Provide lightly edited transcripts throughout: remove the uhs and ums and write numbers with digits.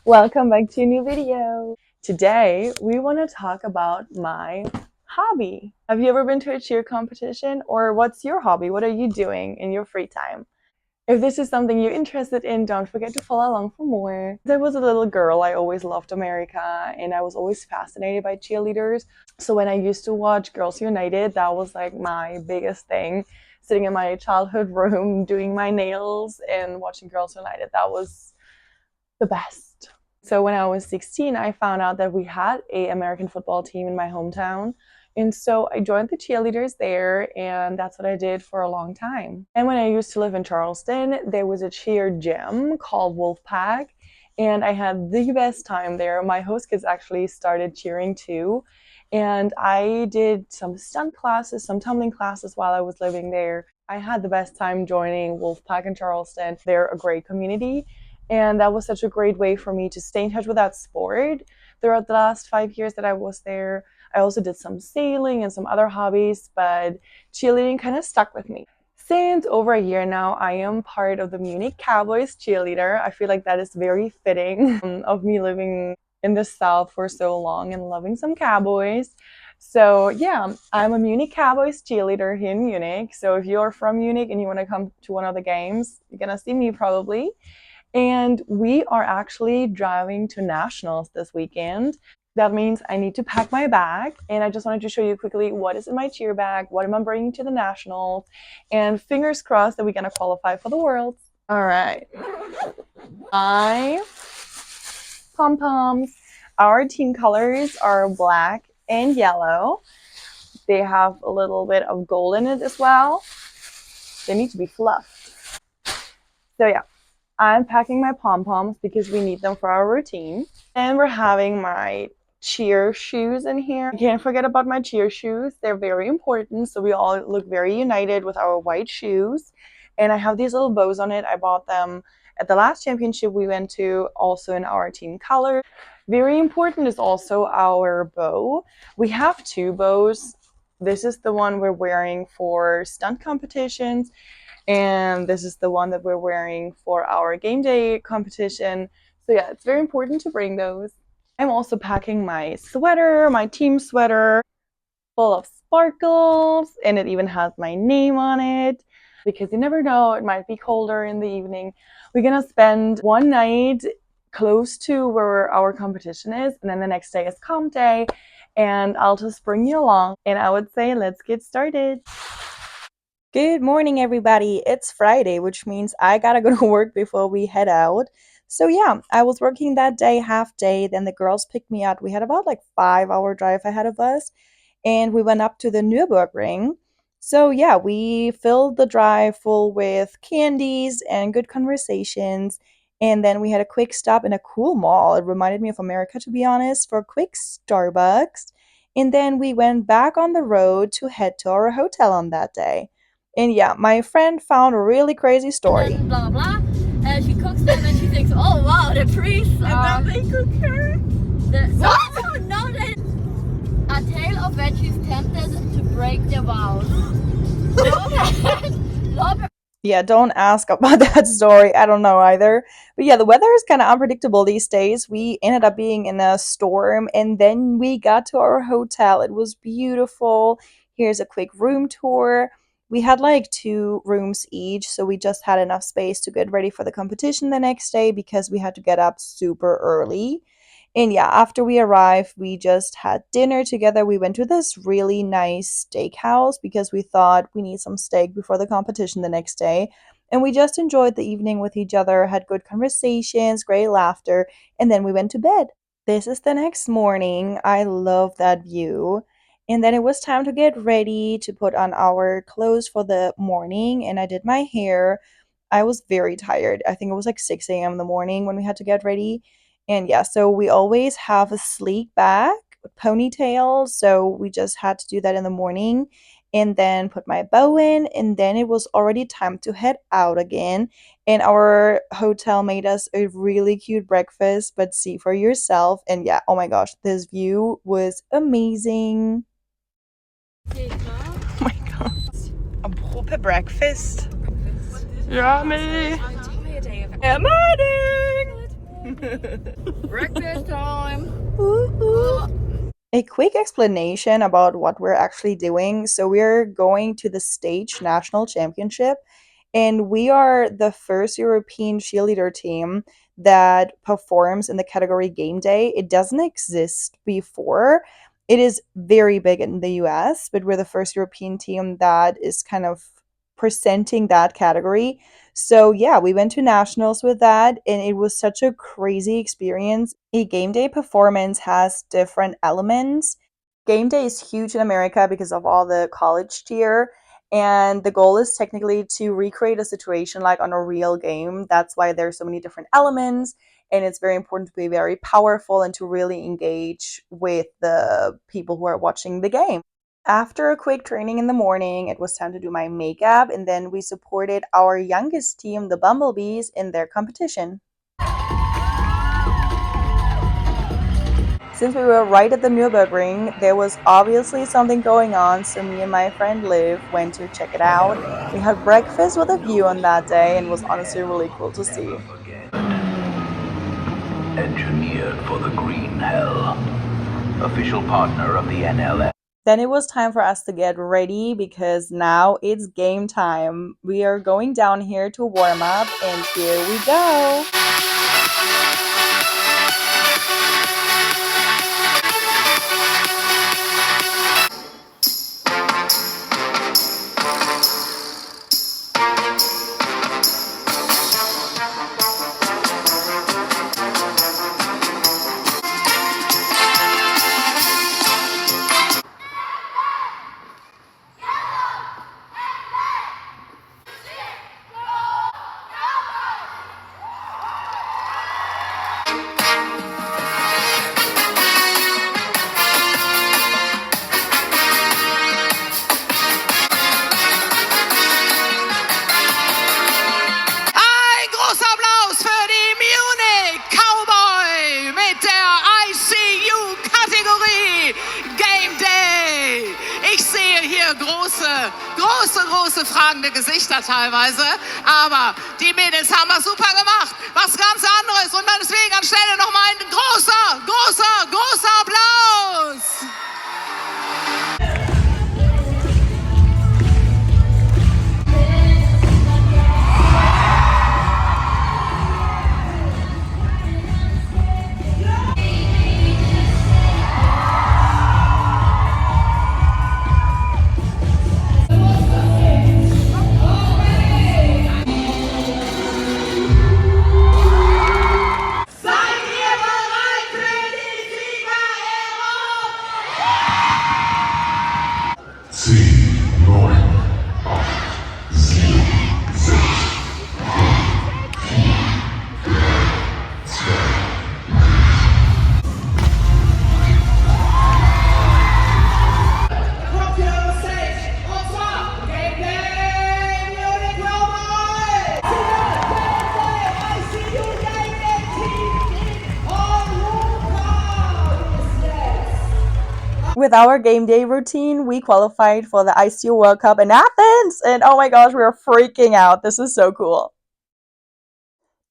Welcome back to a new video. Today we want to talk about my hobby. Have you ever been to a cheer competition, or what's your hobby? What are you doing in your free time? If this is something you're interested in, don't forget to follow along for more. As I was a little girl, I always loved America and I was always fascinated by cheerleaders. So when I used to watch Girls United, that was like my biggest thing. Sitting in my childhood room, doing my nails and watching Girls United, that was the best. So when I was 16, I found out that we had an American football team in my hometown. And so I joined the cheerleaders there, and that's what I did for a long time. And when I used to live in Charleston, there was a cheer gym called Wolfpack, and I had the best time there. My host kids actually started cheering too, and I did some stunt classes, some tumbling classes while I was living there. I had the best time joining Wolfpack in Charleston. They're a great community, and that was such a great way for me to stay in touch with that sport throughout the last 5 years that I was there. I also did some sailing and some other hobbies, but cheerleading kind of stuck with me. Since over a year now, I am part of the Munich Cowboys cheerleader. I feel like that is very fitting of me living in the South for so long and loving some Cowboys. So yeah, I'm a Munich Cowboys cheerleader here in Munich. So if you're from Munich and you want to come to one of the games, you're gonna see me probably. And we are actually driving to nationals this weekend. That means I need to pack my bag, and I just wanted to show you quickly what is in my cheer bag, what am I bringing to the nationals, and fingers crossed that we're gonna qualify for the Worlds. All right, my pom-poms. Our team colors are black and yellow. They have a little bit of gold in it as well. They need to be fluffed. So yeah, I'm packing my pom-poms because we need them for our routine. And we're having my cheer shoes in here. I can't forget about my cheer shoes. They're very important, so we all look very united with our white shoes. And I have these little bows on it. I bought them at the last championship we went to, also in our team color. Very important is also our bow. We have two bows. This is the one we're wearing for stunt competitions, and this is the one that we're wearing for our game day competition. So yeah, it's very important to bring those. I'm also packing my sweater, my team sweater, full of sparkles, and it even has my name on it because you never know, it might be colder in the evening. We're gonna spend one night close to where our competition is, and then the next day is comp day, and I'll just bring you along, and I would say let's get started. Good morning, everybody. It's Friday, which means I gotta go to work before we head out. So yeah, I was working that day, half day, then the girls picked me up. We had about like 5 hour drive ahead of us, and we went up to the Nürburgring. So yeah, we filled the drive full with candies and good conversations. And then we had a quick stop in a cool mall. It reminded me of America, to be honest, for a quick Starbucks. And then we went back on the road to head to our hotel on that day. And yeah, my friend found a really crazy story. And then blah blah. And she cooks them and she thinks, oh wow, the priests are. And then they cook her. No, they. A tale of veggies tempted to break their vows. Yeah, don't ask about that story. I don't know either. But yeah, the weather is kind of unpredictable these days. We ended up being in a storm, and then we got to our hotel. It was beautiful. Here's a quick room tour. We had like 2 rooms each, so we just had enough space to get ready for the competition the next day because we had to get up super early. And yeah, after we arrived, we just had dinner together. We went to this really nice steakhouse because we thought we need some steak before the competition the next day. And we just enjoyed the evening with each other, had good conversations, great laughter, and then we went to bed. This is the next morning. I love that view. And then it was time to get ready to put on our clothes for the morning, and I did my hair. I was very tired. I think it was like 6 a.m. in the morning when we had to get ready. And yeah, so we always have a sleek back ponytail, so we just had to do that in the morning and then put my bow in, and then it was already time to head out again. And our hotel made us a really cute breakfast, but see for yourself. And yeah, oh my gosh, this view was amazing. Oh my gosh. A proper breakfast. Yummy. I'm tired, Ava. Good morning. Breakfast time. A quick explanation about what we're actually doing. So, we're going to the stage national championship, and we are the first European cheerleader team that performs in the category Game Day. It doesn't exist before. It is very big in the US, but we're the first European team that is kind of presenting that category. So, yeah, we went to nationals with that, and it was such a crazy experience. A game day performance has different elements. Game day is huge in America because of all the college cheer, and the goal is technically to recreate a situation like on a real game. That's why there's so many different elements, and it's very important to be very powerful and to really engage with the people who are watching the game. After a quick training in the morning, it was time to do my makeup, and then we supported our youngest team, the Bumblebees, in their competition. Since we were right at the Nürburgring, there was obviously something going on, so me and my friend Liv went to check it out. We had breakfast with a view on that day, and it was honestly really cool to see. Engineered for the Green Hell, official partner of the NLS. Then it was time for us to get ready because now it's game time. We are going down here to warm up, and here we go. Ein großer Applaus für die Munich Cowboy mit der ICU-Kategorie Game Day. Ich sehe hier große fragende Gesichter teilweise, aber die Mädels haben das super gemacht, was ganz anderes und deswegen anstelle nochmal ein großer Applaus. With our game day routine, we qualified for the ICU World Cup in Athens, and oh my gosh, we were freaking out. This is so cool.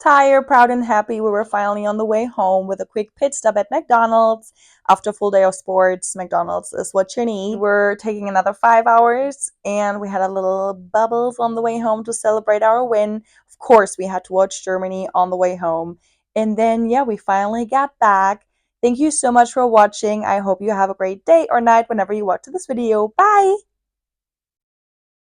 Tired, proud, and happy, we were finally on the way home with a quick pit stop at McDonald's. After a full day of sports, McDonald's is what you need. We're taking another 5 hours, and we had a little bubbles on the way home to celebrate our win. Of course, we had to watch Germany on the way home. And then, yeah, we finally got back. Thank you so much for watching. I hope you have a great day or night whenever you watch this video. Bye!